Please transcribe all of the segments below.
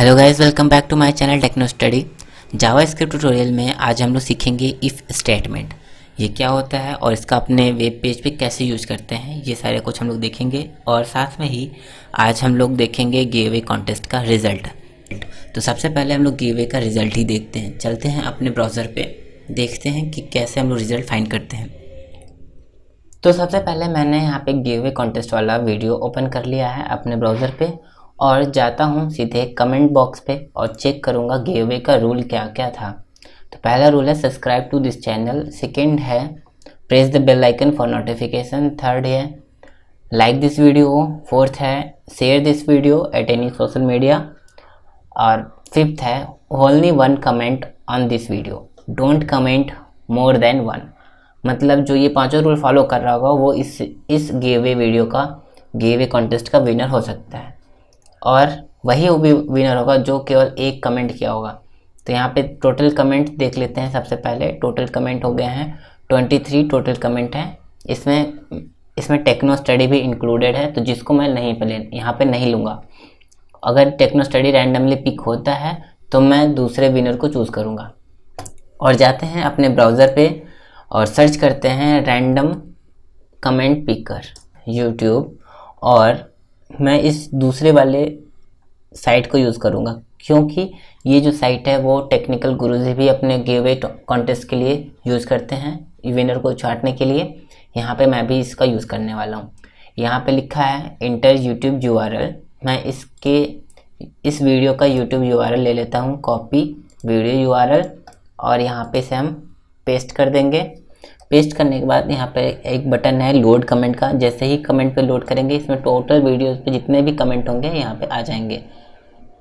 Hello guys, welcome back to my channel techno study. JavaScript tutorial में आज हम लोग सीखेंगे इफ़ स्टेटमेंट, ये क्या होता है और इसका अपने वेब पेज पे कैसे यूज करते हैं, ये सारे कुछ हम लोग देखेंगे। और साथ में ही आज हम लोग देखेंगे गिवअवे कॉन्टेस्ट का रिज़ल्ट। तो सबसे पहले हम लोग गिवअवे का रिज़ल्ट ही देखते हैं। चलते हैं अपने ब्राउज़र पे, देखते हैं कि कैसे हम लोग रिज़ल्ट फाइंड करते हैं। तो सबसे पहले मैंने यहाँ पे गिवअवे कॉन्टेस्ट वाला वीडियो ओपन कर लिया है अपने ब्राउज़र पे और जाता हूँ सीधे कमेंट बॉक्स पे और चेक करूँगा गिवअवे का रूल क्या क्या था। तो पहला रूल है subscribe to this channel, second है press the bell icon for notification, third है लाइक दिस वीडियो, फोर्थ है share this video at any social media और फिफ्थ है only one comment on this video, don't comment more than one. मतलब जो ये पांचों rule follow कर रहा होगा वो इस गिवअवे वीडियो का गिवअवे कॉन्टेस्ट का विनर हो सकता है और वही विनर होगा जो केवल एक कमेंट किया होगा। तो यहाँ पे टोटल कमेंट देख लेते हैं। सबसे पहले टोटल कमेंट हो गए हैं 23 टोटल कमेंट हैं। इसमें टेक्नो स्टडी भी इंक्लूडेड है, तो जिसको मैं यहाँ पे नहीं लूँगा। अगर टेक्नो स्टडी रैंडमली पिक होता है तो मैं दूसरे विनर को चूज़ करूँगा। और जाते हैं अपने ब्राउज़र पे और सर्च करते हैं रैंडम कमेंट पिकर यूट्यूब, और मैं इस दूसरे वाले साइट को यूज़ करूँगा क्योंकि ये जो साइट है वो टेक्निकल गुरुजी भी अपने गिवअवे कॉन्टेस्ट के लिए यूज़ करते हैं विनर को छांटने के लिए। यहाँ पे मैं भी इसका यूज़ करने वाला हूँ। यहाँ पे लिखा है इंटर यूट्यूब URL। मैं इस वीडियो का यूट्यूब URL ले लेता हूँ, कॉपी वीडियो URL, और यहाँ पे से हम पेस्ट कर देंगे। पेस्ट करने के बाद यहाँ पे एक बटन है लोड कमेंट का। जैसे ही कमेंट पे लोड करेंगे इसमें टोटल वीडियोस पे जितने भी कमेंट होंगे यहाँ पे आ जाएंगे।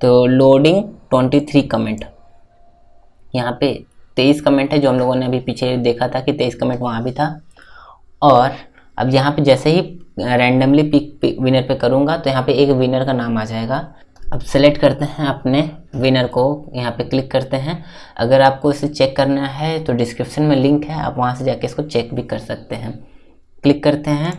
तो लोडिंग 23 कमेंट, यहाँ पे 23 कमेंट है जो हम लोगों ने अभी पीछे देखा था कि 23 कमेंट वहाँ भी था। और अब यहाँ पे जैसे ही रैंडमली पिक विनर पे करूँगा तो यहाँ पे एक विनर का नाम आ जाएगा। अब सेलेक्ट करते हैं अपने विनर को, यहाँ पे क्लिक करते हैं। अगर आपको इसे चेक करना है तो डिस्क्रिप्शन में लिंक है, आप वहाँ से जाके इसको चेक भी कर सकते हैं। क्लिक करते हैं।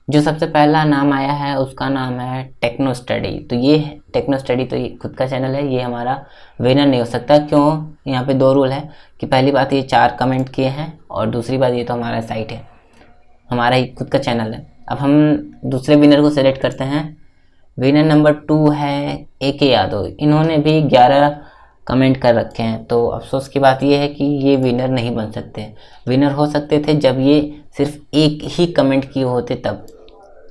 जो सबसे पहला नाम आया है उसका नाम है टेक्नो स्टडी। तो ये टेक्नो स्टडी तो ये खुद का चैनल है, ये हमारा विनर नहीं हो सकता। क्यों? यहाँ पे दो रूल है कि पहली बात ये 4 कमेंट किए हैं और दूसरी बात ये तो हमारा साइट है, हमारा ही खुद का चैनल है। अब हम दूसरे विनर को सेलेक्ट करते हैं। विनर नंबर 2 है AK यादव। इन्होंने भी 11 कमेंट कर रखे हैं। तो अफसोस की बात यह है कि ये विनर नहीं बन सकते। विनर हो सकते थे जब ये सिर्फ एक ही कमेंट किए होते, तब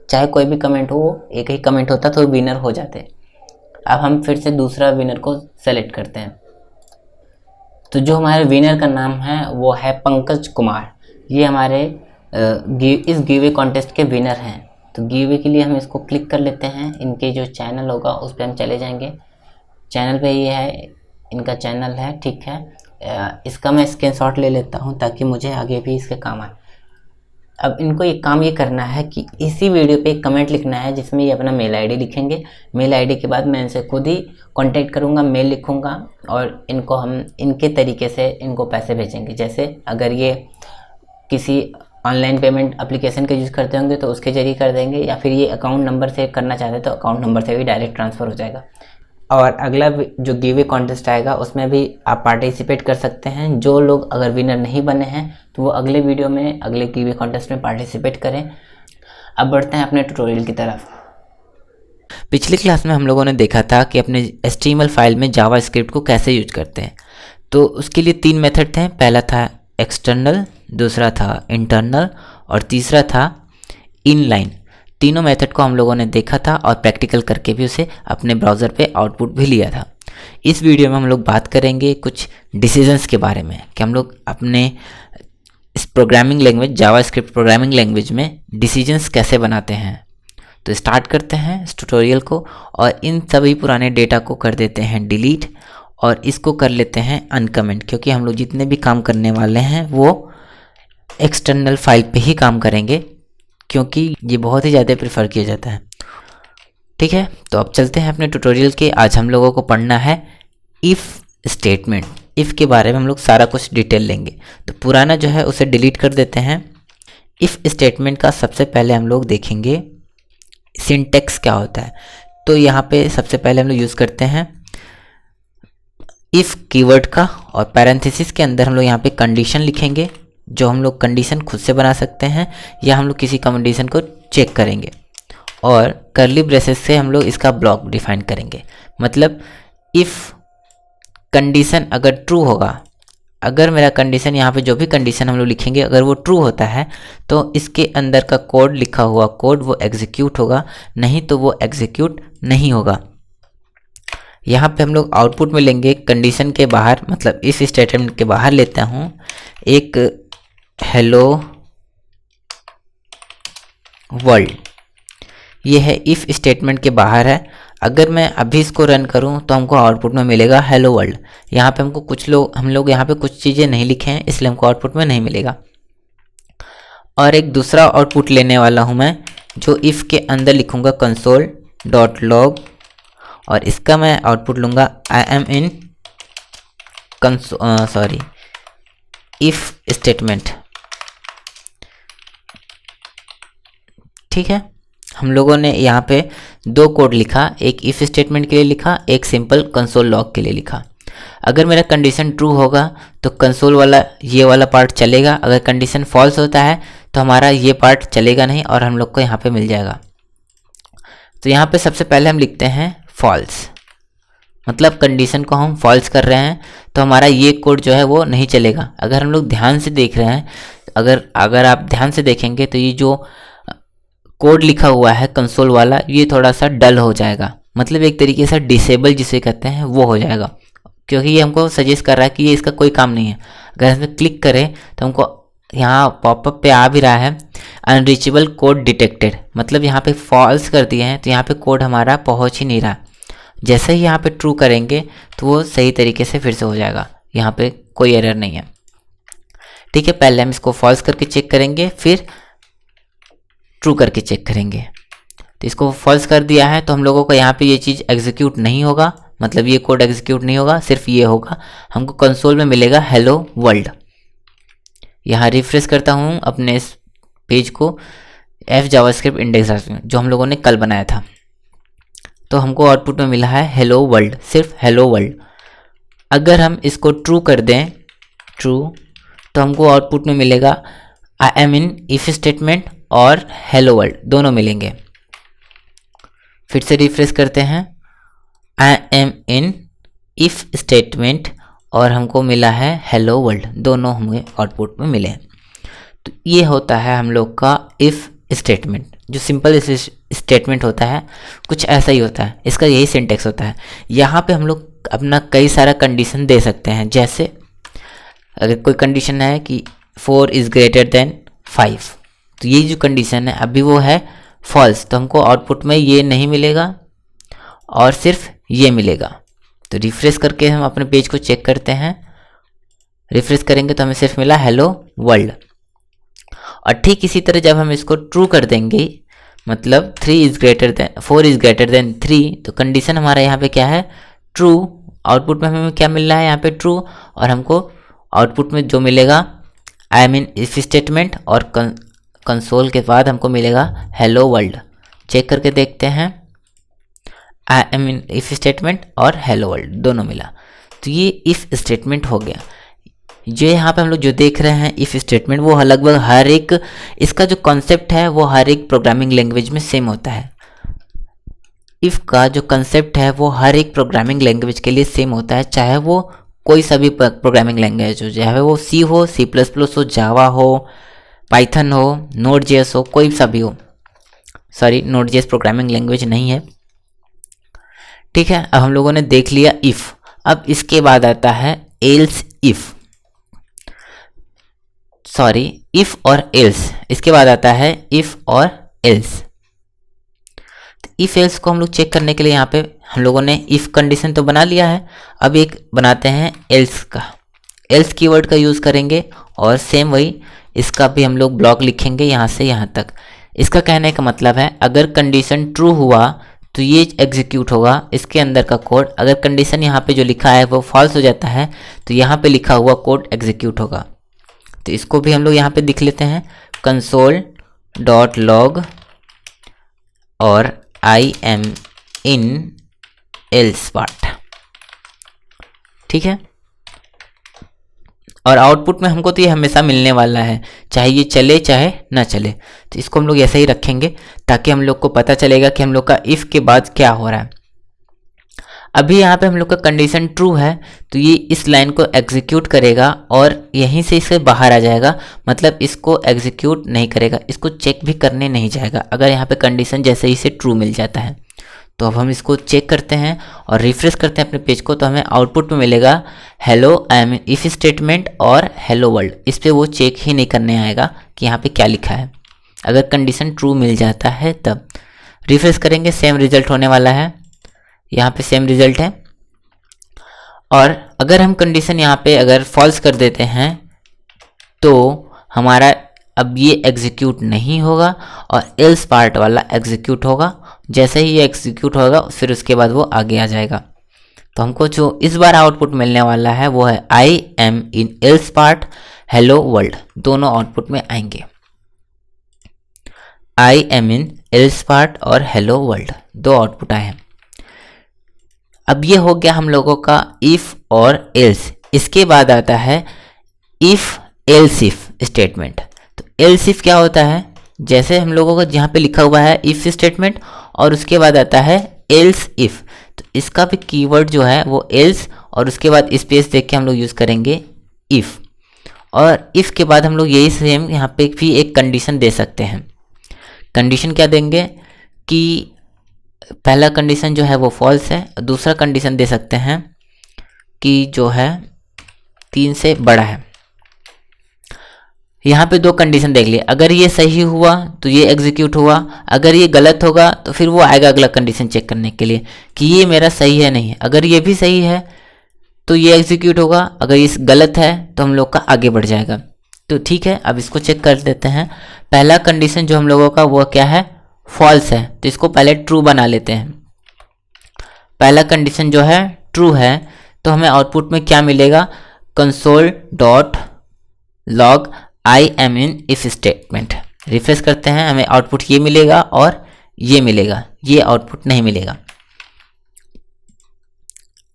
चाहे कोई भी कमेंट हो, एक ही कमेंट होता तो विनर हो जाते। अब हम फिर से दूसरा विनर को सेलेक्ट करते हैं। तो जो हमारे विनर का नाम है वो है पंकज कुमार। ये हमारे इस गिवअवे कॉन्टेस्ट के विनर हैं। तो गिवअवे के लिए हम इसको क्लिक कर लेते हैं। इनके जो चैनल होगा उस पर हम चले जाएंगे। चैनल पे ये है, इनका चैनल है, ठीक है। इसका मैं स्क्रीनशॉट ले लेता हूँ ताकि मुझे आगे भी इसके काम आए। अब इनको ये काम ये करना है कि इसी वीडियो पे एक कमेंट लिखना है जिसमें ये अपना मेल ID लिखेंगे। मेल ID के बाद मैं इनसे खुद ही कांटेक्ट करूँगा, मेल लिखूँगा और इनको हम इनके तरीके से इनको पैसे भेजेंगे। जैसे अगर ये किसी ऑनलाइन पेमेंट एप्लीकेशन का यूज़ करते होंगे तो उसके जरिए कर देंगे, या फिर ये अकाउंट नंबर से करना चाहते हैं तो अकाउंट नंबर से भी डायरेक्ट ट्रांसफ़र हो जाएगा। और अगला जो गिवअवे कॉन्टेस्ट आएगा उसमें भी आप पार्टिसिपेट कर सकते हैं। जो लोग अगर विनर नहीं बने हैं तो वो अगले वीडियो में अगले गिवअवे कॉन्टेस्ट में पार्टिसिपेट करें। अब बढ़ते हैं अपने ट्यूटोरियल की तरफ। पिछली क्लास में हम लोगों ने देखा था कि अपने HTML फाइल में जावा स्क्रिप्ट को कैसे यूज करते हैं। तो उसके लिए 3 मेथड थे। पहला था एक्सटर्नल, दूसरा था इंटरनल और तीसरा था इनलाइन। तीनों मेथड को हम लोगों ने देखा था और प्रैक्टिकल करके भी उसे अपने ब्राउज़र पे आउटपुट भी लिया था। इस वीडियो में हम लोग बात करेंगे कुछ डिसीजंस के बारे में कि हम लोग अपने इस programming language JavaScript programming language में डिसीजंस कैसे बनाते हैं। तो स्टार्ट करते हैं इस ट्यूटोरियल को और इन सभी पुराने डेटा को कर देते हैं डिलीट और इसको कर लेते हैं अनकमेंट, क्योंकि हम लोग जितने भी काम करने वाले हैं वो एक्सटर्नल फाइल पे ही काम करेंगे क्योंकि ये बहुत ही ज़्यादा प्रेफर किया जाता है। ठीक है, तो अब चलते हैं अपने ट्यूटोरियल के। आज हम लोगों को पढ़ना है इफ़ स्टेटमेंट। इफ़ के बारे में हम लोग सारा कुछ डिटेल लेंगे। तो पुराना जो है उसे डिलीट कर देते हैं। इफ़ स्टेटमेंट का सबसे पहले हम लोग देखेंगे सिंटेक्स क्या होता है। तो यहाँ पे सबसे पहले हम लोग यूज़ करते हैं इफ़ कीवर्ड का, और पैरेंथेसिस के अंदर हम लोग यहाँ पे कंडीशन लिखेंगे, जो हम लोग कंडीशन खुद से बना सकते हैं या हम लोग किसी कंडीशन को चेक करेंगे, और कर्ली ब्रेसेस से हम लोग इसका ब्लॉक डिफाइन करेंगे। मतलब इफ़ कंडीशन अगर ट्रू होगा, अगर मेरा कंडीशन यहाँ पे जो भी कंडीशन हम लोग लिखेंगे अगर वो ट्रू होता है तो इसके अंदर का कोड, लिखा हुआ कोड वो एग्जीक्यूट होगा, नहीं तो वो एग्जीक्यूट नहीं होगा। यहाँ पे हम लोग आउटपुट में लेंगे कंडीशन के बाहर, मतलब इस स्टेटमेंट के बाहर लेता हूँ एक हेलो वर्ल्ड। ये है इफ़ स्टेटमेंट के बाहर है। अगर मैं अभी इसको रन करूं तो हमको आउटपुट में मिलेगा हेलो वर्ल्ड। यहाँ पे हमको हम लोग यहाँ पे कुछ चीज़ें नहीं लिखे हैं, इसलिए हमको आउटपुट में नहीं मिलेगा। और एक दूसरा आउटपुट लेने वाला हूँ मैं, जो इफ़ के अंदर लिखूँगा console.log, और इसका मैं आउटपुट लूँगा आई एम इन इफ़ स्टेटमेंट। ठीक है, हम लोगों ने यहाँ पे दो कोड लिखा, एक इफ़ स्टेटमेंट के लिए लिखा, एक सिंपल कंसोल लॉग के लिए लिखा। अगर मेरा कंडीशन ट्रू होगा तो कंसोल वाला ये वाला पार्ट चलेगा, अगर कंडीशन फॉल्स होता है तो हमारा ये पार्ट चलेगा नहीं और हम लोग को यहाँ पे मिल जाएगा। तो यहाँ पे सबसे पहले हम लिखते हैं फॉल्स, मतलब कंडीशन को हम फॉल्स कर रहे हैं तो हमारा ये कोड जो है वो नहीं चलेगा। अगर हम लोग ध्यान से देख रहे हैं, अगर आप ध्यान से देखेंगे तो ये जो कोड लिखा हुआ है कंसोल वाला, ये थोड़ा सा डल हो जाएगा, मतलब एक तरीके से डिसेबल जिसे कहते हैं वो हो जाएगा, क्योंकि ये हमको सजेस्ट कर रहा है कि ये इसका कोई काम नहीं है। अगर इसमें क्लिक करें तो हमको यहाँ पॉपअप पे आ भी रहा है अनरीचेबल कोड डिटेक्टेड, मतलब यहाँ पे फॉल्स कर दिए हैं तो यहाँ पे कोड हमारा पहुँच ही नहीं रहा। जैसे ही यहाँ पे ट्रू करेंगे तो वो सही तरीके से फिर से हो जाएगा, यहाँ पे कोई एरर नहीं है। ठीक है, पहले हम इसको फॉल्स करके चेक करेंगे, फिर ट्रू करके चेक करेंगे। तो इसको फॉल्स कर दिया है तो हम लोगों को यहाँ पे ये चीज़ एग्जीक्यूट नहीं होगा, मतलब ये कोड एग्जीक्यूट नहीं होगा, सिर्फ ये होगा, हमको कंसोल में मिलेगा हेलो वर्ल्ड। यहाँ रिफ्रेश करता हूँ अपने इस पेज को, एफ जावास्क्रिप्ट इंडेक्स जो हम लोगों ने कल बनाया था, तो हमको आउटपुट में मिला है हेलो वर्ल्ड, सिर्फ हेलो वर्ल्ड। अगर हम इसको ट्रू कर दें, ट्रू, तो हमको आउटपुट में मिलेगा I am in if statement और हेलो वर्ल्ड दोनों मिलेंगे। फिर से रिफ्रेश करते हैं, आई एम इन इफ स्टेटमेंट और हमको मिला है हेलो वर्ल्ड, दोनों हमें आउटपुट में मिले। तो ये होता है हम लोग का इफ़ स्टेटमेंट। जो सिंपल स्टेटमेंट होता है कुछ ऐसा ही होता है, इसका यही सिंटेक्स होता है। यहाँ पे हम लोग अपना कई सारा कंडीशन दे सकते हैं, जैसे अगर कोई कंडीशन है कि 4 इज़ ग्रेटर देन 5, तो ये जो कंडीशन है अभी वो है फॉल्स, तो हमको आउटपुट में ये नहीं मिलेगा और सिर्फ ये मिलेगा। तो रिफ्रेश करके हम अपने पेज को चेक करते हैं, रिफ्रेश करेंगे तो हमें सिर्फ मिला हेलो वर्ल्ड। और ठीक इसी तरह जब हम इसको ट्रू कर देंगे, मतलब 4 इज़ ग्रेटर देन 3, तो कंडीशन हमारा यहाँ पे क्या है, ट्रू। आउटपुट में हमें क्या मिल रहा है यहाँ पे ट्रू, और हमको आउटपुट में जो मिलेगा आई मीन इफ स्टेटमेंट और कंसोल के बाद हमको मिलेगा हेलो वर्ल्ड। चेक करके देखते हैं, आई मीन इफ स्टेटमेंट और हेलो वर्ल्ड दोनों मिला, तो ये इफ स्टेटमेंट हो गया। जो यहाँ पे हम लोग जो देख रहे हैं इफ स्टेटमेंट, वो लगभग हर एक, इसका जो कॉन्सेप्ट है वो हर एक प्रोग्रामिंग लैंग्वेज में सेम होता है। इफ का जो कंसेप्ट है वो हर एक प्रोग्रामिंग लैंग्वेज के लिए सेम होता है, चाहे वो कोई सा भी प्रोग्रामिंग लैंग्वेज हो, चाहे वो सी हो, C++ हो, जावा हो, पाइथन हो, Node.js हो, कोई सा भी हो। सॉरी, Node.js प्रोग्रामिंग लैंग्वेज नहीं है। ठीक है, अब हम लोगों ने देख लिया इफ़। अब इसके बाद आता है एल्स इफ़, सॉरी इफ़ और एल्स, इसके बाद आता है इफ़ और एल्स। इफ़ एल्स को हम लोग चेक करने के लिए यहाँ पे हम लोगों ने इफ़ कंडीशन तो बना लिया है, अब एक बनाते हैं एल्स का। एल्स कीवर्ड का यूज़ करेंगे और सेम वही इसका भी हम लोग ब्लॉक लिखेंगे यहाँ से यहाँ तक। इसका कहने का मतलब है अगर कंडीशन ट्रू हुआ तो ये एग्जीक्यूट होगा इसके अंदर का कोड, अगर कंडीशन यहाँ पे जो लिखा है वो फॉल्स हो जाता है तो यहाँ पे लिखा हुआ कोड एग्जीक्यूट होगा। तो इसको भी हम लोग यहाँ पे दिख लेते हैं, console.log और आई एम इन एल्स पार्ट, ठीक है। और आउटपुट में हमको तो ये हमेशा मिलने वाला है, चाहे ये चले चाहे ना चले। तो इसको हम लोग ऐसे ही रखेंगे ताकि हम लोग को पता चलेगा कि हम लोग का इफ़ के बाद क्या हो रहा है। अभी यहाँ पे हम लोग का कंडीशन ट्रू है, तो ये इस लाइन को एग्जीक्यूट करेगा और यहीं से इसे बाहर आ जाएगा, मतलब इसको एग्जीक्यूट नहीं करेगा, इसको चेक भी करने नहीं जाएगा अगर यहाँ पे कंडीशन जैसे ही से ट्रू मिल जाता है। तो अब हम इसको चेक करते हैं और रिफ्रेश करते हैं अपने पेज को, तो हमें आउटपुट में मिलेगा hello I am in if statement और हेलो वर्ल्ड। इस पर वो चेक ही नहीं करने आएगा कि यहाँ पे क्या लिखा है, अगर कंडीशन ट्रू मिल जाता है तब। रिफ्रेश करेंगे, सेम रिजल्ट होने वाला है, यहाँ पे सेम रिजल्ट है। और अगर हम कंडीशन यहाँ पे अगर फॉल्स कर देते हैं तो हमारा अब ये एग्जीक्यूट नहीं होगा और एल्स पार्ट वाला एग्जीक्यूट होगा। जैसे ही ये एग्जीक्यूट होगा फिर उसके बाद वो आगे आ जाएगा। तो हमको जो इस बार आउटपुट मिलने वाला है वो है आई am in else part hello world, दोनों आउटपुट में आएंगे। आई एम इन एल्स पार्ट और हेलो वर्ल्ड दो आउटपुट आए हैं। अब ये हो गया हम लोगों का इफ और एल्स। इसके बाद आता है इफ एल्स इफ स्टेटमेंट। तो एल्स इफ क्या होता है, जैसे हम लोगों को यहाँ पे लिखा हुआ है इफ स्टेटमेंट और उसके बाद आता है एल्स इफ, तो इसका भी कीवर्ड जो है वो एल्स और उसके बाद स्पेस देख के हम लोग यूज़ करेंगे इफ। और इफ के बाद हम लोग यही सेम यहाँ पे भी एक कंडीशन दे सकते हैं। कंडीशन क्या देंगे कि पहला कंडीशन जो है वो फॉल्स है, दूसरा कंडीशन दे सकते हैं कि जो है 3 से बड़ा है। यहाँ पे दो कंडीशन देख लिए, अगर ये सही हुआ तो ये एग्जीक्यूट हुआ, अगर ये गलत होगा तो फिर वो आएगा अगला कंडीशन चेक करने के लिए कि ये मेरा सही है नहीं है। अगर ये भी सही है तो ये एग्जीक्यूट होगा, अगर ये गलत है तो हम लोग का आगे बढ़ जाएगा। तो ठीक है, अब इसको चेक कर देते हैं। पहला कंडीशन जो हम लोगों का वो क्या है, फॉल्स है, तो इसको पहले ट्रू बना लेते हैं। पहला कंडीशन जो है ट्रू है तो हमें आउटपुट में क्या मिलेगा, console dot log I am in if statement. Refresh करते हैं, हमें आउटपुट ये मिलेगा और ये मिलेगा, ये आउटपुट नहीं मिलेगा।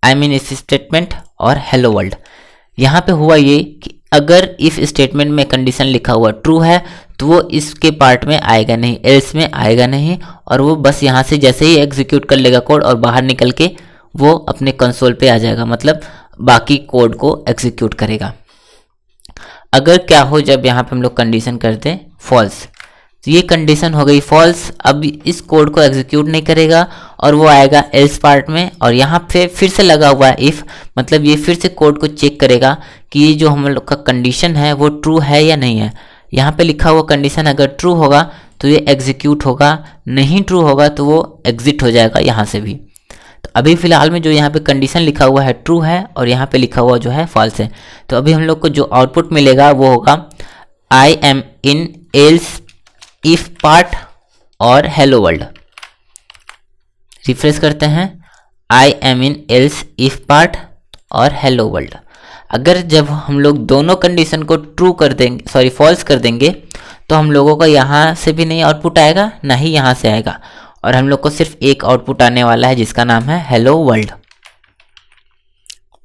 आई मीन इफ स्टेटमेंट और हेलो वर्ल्ड। यहाँ पे हुआ ये कि अगर इफ स्टेटमेंट में कंडीशन लिखा हुआ ट्रू है तो वो इसके पार्ट में आएगा नहीं, एल्स में आएगा नहीं, और वो बस यहाँ से जैसे ही एग्जीक्यूट कर लेगा कोड और बाहर निकल के वो अपने कंसोल पे आ जाएगा, मतलब बाकी कोड को एग्जीक्यूट करेगा। अगर क्या हो जब यहाँ पे हम लोग कंडीशन कर दें फॉल्स, तो ये कंडीशन हो गई फॉल्स, अब इस कोड को एग्जीक्यूट नहीं करेगा और वो आएगा एल्स पार्ट में। और यहाँ पे फिर से लगा हुआ है इफ़, मतलब ये फिर से कोड को चेक करेगा कि ये जो हम लोग का कंडीशन है वो ट्रू है या नहीं है। यहाँ पे लिखा हुआ कंडीशन अगर ट्रू होगा तो ये एग्जीक्यूट होगा, नहीं ट्रू होगा तो वो एग्जिट हो जाएगा यहाँ से भी। तो अभी फ़िलहाल में जो यहाँ पे कंडीशन लिखा हुआ है ट्रू है और यहाँ पे लिखा हुआ जो है फॉल्स है। तो अभी हम लोग को जो आउटपुट मिलेगा वो होगा आई am in else if part और हेलो वर्ल्ड। रिफ्रेश करते हैं, आई am in else if part और हेलो वर्ल्ड। अगर जब हम लोग दोनों कंडीशन को ट्रू कर देंगे, सॉरी फॉल्स कर देंगे, तो हम लोगों का यहाँ से भी नहीं आउटपुट आएगा, ना ही यहाँ से आएगा, और हम लोग को सिर्फ एक आउटपुट आने वाला है जिसका नाम है हेलो वर्ल्ड।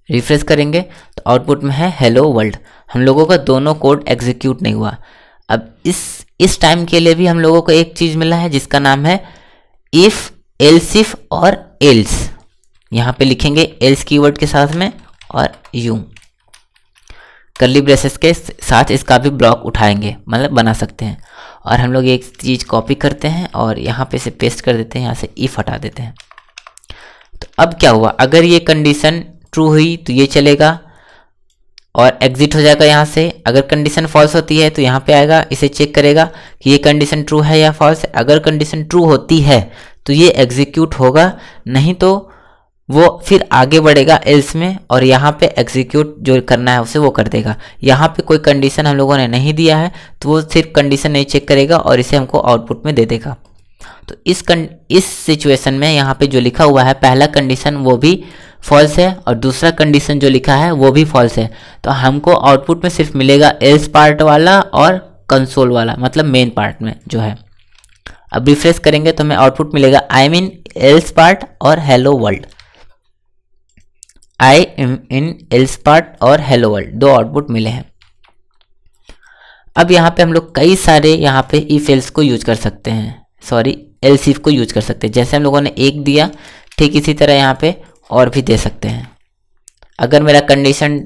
रिफ्रेश करेंगे तो आउटपुट में है हेलो वर्ल्ड। हम लोगों का दोनों कोड एग्जीक्यूट नहीं हुआ। अब इस टाइम के लिए भी हम लोगों को एक चीज़ मिला है जिसका नाम है इफ़ एल्स इफ और एल्स। यहाँ पे लिखेंगे एल्स कीवर्ड के साथ में और यूं कर्ली ब्रेसेस के साथ इसका भी ब्लॉक उठाएंगे, मतलब बना सकते हैं। और हम लोग एक चीज़ कॉपी करते हैं और यहाँ पे से पेस्ट कर देते हैं, यहाँ से इफ हटा देते हैं। तो अब क्या हुआ, अगर ये कंडीशन ट्रू हुई तो ये चलेगा और एग्जिट हो जाएगा यहाँ से। अगर कंडीशन फॉल्स होती है तो यहाँ पे आएगा, इसे चेक करेगा कि ये कंडीशन ट्रू है या फॉल्स है। अगर कंडीशन ट्रू होती है तो ये एग्जीक्यूट होगा, नहीं तो वो फिर आगे बढ़ेगा एल्स में और यहाँ पे एग्जीक्यूट जो करना है उसे वो कर देगा। यहाँ पे कोई कंडीशन हम लोगों ने नहीं दिया है तो वो सिर्फ कंडीशन नहीं चेक करेगा और इसे हमको आउटपुट में दे देगा। तो इस सिचुएशन में यहाँ पे जो लिखा हुआ है पहला कंडीशन वो भी फॉल्स है और दूसरा कंडीशन जो लिखा है वो भी फॉल्स है। तो हमको आउटपुट में सिर्फ मिलेगा एल्स पार्ट वाला और कंसोल वाला, मतलब मेन पार्ट में जो है। अब रिफ्रेश करेंगे तो हमें आउटपुट मिलेगा I am in else part और hello world. I am in else part और हेलो वर्ल्ड, दो आउटपुट मिले हैं। अब यहाँ पे हम लोग कई सारे यहाँ पे इफ एल्स को यूज कर सकते हैं, सॉरी एल्स इफ को यूज कर सकते हैं। जैसे हम लोगों ने एक दिया, ठीक इसी तरह यहाँ पे और भी दे सकते हैं। अगर मेरा कंडीशन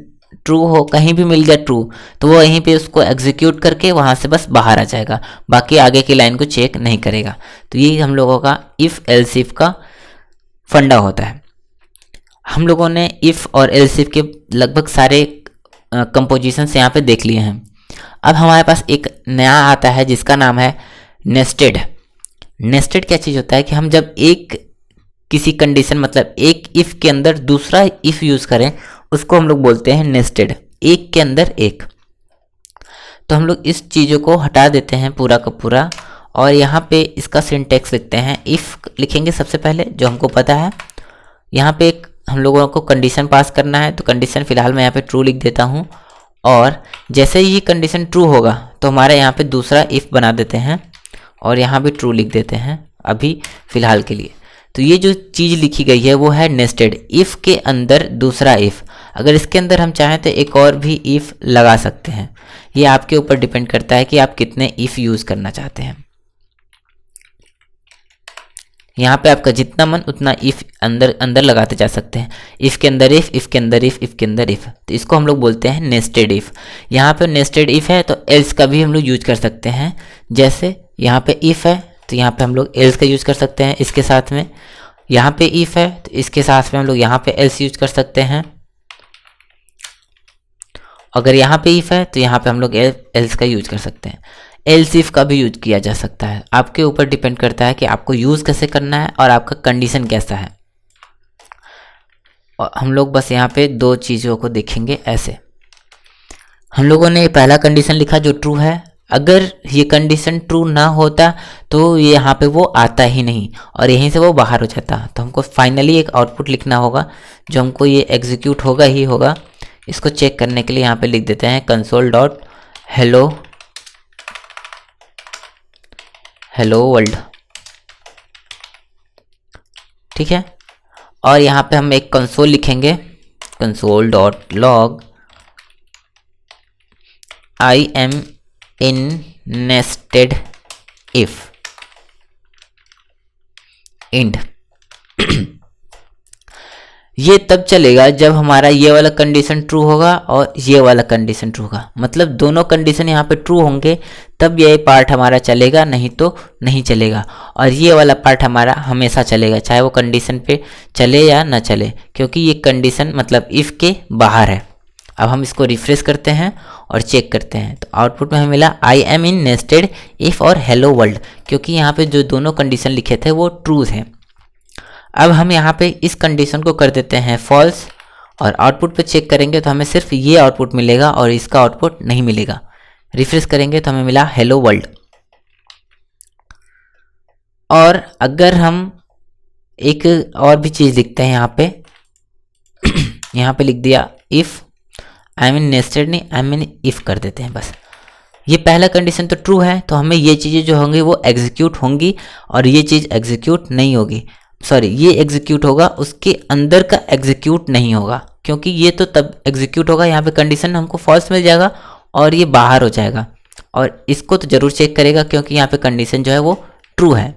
ट्रू हो, कहीं भी मिल गया ट्रू, तो वो यहीं पे उसको एग्जीक्यूट करके वहाँ से बस बाहर आ जाएगा, बाकी आगे की लाइन को चेक नहीं करेगा। तो ये हम लोगों का इफ एल्स इफ का फंडा होता है। हम लोगों ने इफ और एल्स इफ के लगभग सारे कंपोजिशंस यहाँ पे देख लिए हैं। अब हमारे पास एक नया आता है जिसका नाम है नेस्टेड। नेस्टेड क्या चीज़ होता है कि हम जब एक किसी कंडीशन मतलब एक इफ के अंदर दूसरा इफ यूज़ करें, उसको हम लोग बोलते हैं नेस्टेड, एक के अंदर एक। तो हम लोग इस चीज़ों को हटा देते हैं पूरा का पूरा, और यहाँ पे इसका सिंटेक्स लिखते हैं। इफ लिखेंगे सबसे पहले, जो हमको पता है। यहाँ पे एक हम लोगों को कंडीशन पास करना है, तो कंडीशन फिलहाल मैं यहाँ पे ट्रू लिख देता हूँ, और जैसे ही कंडीशन ट्रू होगा तो हमारे यहाँ पे दूसरा इफ़ बना देते हैं और यहाँ भी ट्रू लिख देते हैं अभी फ़िलहाल के लिए। तो ये जो चीज़ लिखी गई है वो है नेस्टेड, इफ़ के अंदर दूसरा इफ़। अगर इसके अंदर हम चाहें तो एक और भी इफ़ लगा सकते हैं, ये आपके ऊपर डिपेंड करता है कि आप कितने इफ़ यूज़ करना चाहते हैं। यहाँ पे आपका जितना मन उतना इफ़ अंदर अंदर लगाते जा सकते हैं। इफ़ के अंदर इफ़, इफ़ के अंदर इफ़, इफ़ के अंदर इफ़, तो इसको हम लोग बोलते हैं नेस्टेड इफ़। यहाँ पे नेस्टेड इफ़ है तो एल्स का भी हम लोग यूज कर सकते हैं। जैसे यहाँ पे इफ़ है तो यहाँ पे हम लोग एल्स का यूज कर सकते हैं इसके साथ में। यहाँ पे इफ़ है तो इसके साथ में हम लोग यहाँ पे एल्स यूज कर सकते हैं। अगर यहाँ पे इफ़ है तो यहाँ पे हम लोग एल्स का यूज कर सकते हैं। एल्स इफ का भी यूज किया जा सकता है, आपके ऊपर डिपेंड करता है कि आपको यूज़ कैसे करना है और आपका कंडीशन कैसा है। और हम लोग बस यहाँ पे दो चीज़ों को देखेंगे। ऐसे हम लोगों ने पहला कंडीशन लिखा जो ट्रू है, अगर ये कंडीशन ट्रू ना होता तो ये यहाँ पे वो आता ही नहीं और यहीं से वो बाहर हो जाता। तो हमको फाइनली एक आउटपुट लिखना होगा जो हमको ये एग्जीक्यूट होगा ही होगा। इसको चेक करने के लिए यहाँ पे लिख देते हैं कंसोल डॉट हेलो वर्ल्ड, ठीक है। और यहाँ पे हम एक कंसोल लिखेंगे, console dot log I am in nested if end. ये तब चलेगा जब हमारा ये वाला कंडीशन ट्रू होगा और ये वाला कंडीशन ट्रू होगा, मतलब दोनों कंडीशन यहाँ पे ट्रू होंगे तब ये पार्ट हमारा चलेगा, नहीं तो नहीं चलेगा। और ये वाला पार्ट हमारा हमेशा चलेगा, चाहे वो कंडीशन पे चले या ना चले, क्योंकि ये कंडीशन मतलब इफ़ के बाहर है। अब हम इसको रिफ्रेश करते हैं और चेक करते हैं तो आउटपुट में हमें मिला आई एम इन नेस्टेड इफ़ और हेलो वर्ल्ड, क्योंकि यहाँ पे जो दोनों कंडीशन लिखे थे वो ट्रूज हैं। अब हम यहाँ पे इस कंडीशन को कर देते हैं फॉल्स और आउटपुट पे चेक करेंगे तो हमें सिर्फ ये आउटपुट मिलेगा और इसका आउटपुट नहीं मिलेगा। रिफ्रेश करेंगे तो हमें मिला हेलो वर्ल्ड। और अगर हम एक और भी चीज़ लिखते हैं यहाँ पे यहाँ पे लिख दिया इफ़ आई मीन नेस्टेड नहीं आई मीन इफ़ कर देते हैं बस। ये पहला कंडीशन तो ट्रू है तो हमें ये चीज़ें जो होंगी वो एग्जीक्यूट होंगी और ये चीज़ एग्जीक्यूट नहीं होगी, सॉरी ये एग्जीक्यूट होगा, उसके अंदर का एग्जीक्यूट नहीं होगा, क्योंकि ये तो तब एग्जीक्यूट होगा यहाँ पे कंडीशन हमको फॉल्स मिल जाएगा और ये बाहर हो जाएगा। और इसको तो ज़रूर चेक करेगा क्योंकि यहाँ पे कंडीशन जो है वो ट्रू है।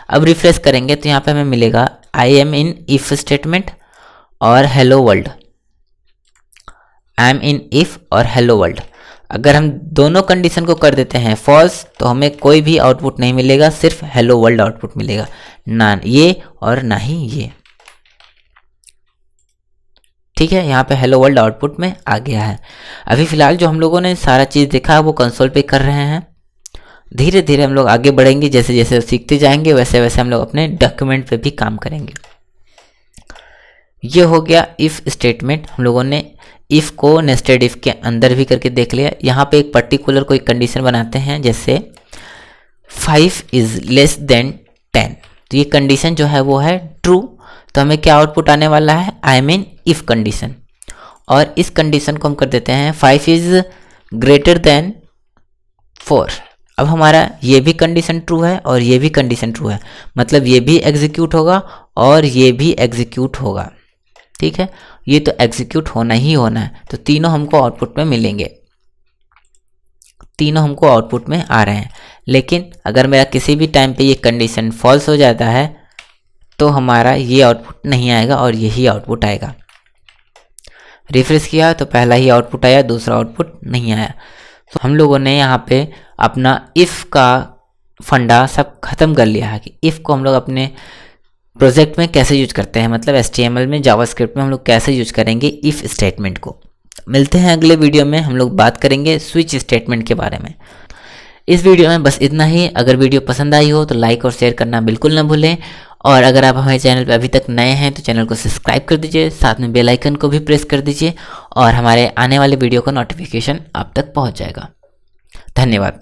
अब रिफ्रेश करेंगे तो यहाँ पे हमें मिलेगा I am in if statement और hello world, I am in if और हेलो वर्ल्ड। अगर हम दोनों कंडीशन को कर देते हैं फॉल्स तो हमें कोई भी आउटपुट नहीं मिलेगा, सिर्फ हेलो वर्ल्ड आउटपुट मिलेगा, ना ये और ना ही ये, ठीक है। यहाँ पे हेलो वर्ल्ड आउटपुट में आ गया है। अभी फिलहाल जो हम लोगों ने सारा चीज़ देखा है वो कंसोल पे कर रहे हैं। धीरे धीरे हम लोग आगे बढ़ेंगे, जैसे जैसे सीखते जाएंगे वैसे वैसे हम लोग अपने डॉक्यूमेंट पे भी काम करेंगे। ये हो गया इफ़ स्टेटमेंट, हम लोगों ने इफ़ को नेस्टेड इफ़ के अंदर भी करके देख लिया। यहाँ पे एक पर्टिकुलर कोई कंडीशन बनाते हैं, जैसे 5 इज़ लेस देन 10, तो ये कंडीशन जो है वो है ट्रू, तो हमें क्या आउटपुट आने वाला है आई मीन इफ़ कंडीशन। और इस कंडीशन को हम कर देते हैं 5 इज़ ग्रेटर देन 4, अब हमारा ये भी कंडीशन ट्रू है और ये भी कंडीशन ट्रू है, मतलब ये भी एग्जीक्यूट होगा और ये भी एग्जीक्यूट होगा। ठीक है, ये तो एग्जीक्यूट होना ही होना है, तो तीनों हमको आउटपुट में मिलेंगे, तीनों हमको आउटपुट में आ रहे हैं। लेकिन अगर मेरा किसी भी टाइम पे ये कंडीशन फॉल्स हो जाता है तो हमारा ये आउटपुट नहीं आएगा और यही आउटपुट आएगा। रिफ्रेश किया तो पहला ही आउटपुट आया, दूसरा आउटपुट नहीं आया। तो हम लोगों ने यहाँ पे अपना इफ़ का फंडा सब खत्म कर लिया है कि इफ़ को हम लोग अपने प्रोजेक्ट में कैसे यूज करते हैं, मतलब HTML में, जावास्क्रिप्ट में हम लोग कैसे यूज करेंगे इफ़ स्टेटमेंट को। मिलते हैं अगले वीडियो में, हम लोग बात करेंगे स्विच स्टेटमेंट के बारे में। इस वीडियो में बस इतना ही। अगर वीडियो पसंद आई हो तो लाइक और शेयर करना बिल्कुल ना भूलें, और अगर आप हमारे चैनल पर अभी तक नए हैं तो चैनल को सब्सक्राइब कर दीजिए, साथ में बेल आइकन को भी प्रेस कर दीजिए और हमारे आने वाले वीडियो का नोटिफिकेशन आप तक पहुंच जाएगा। धन्यवाद।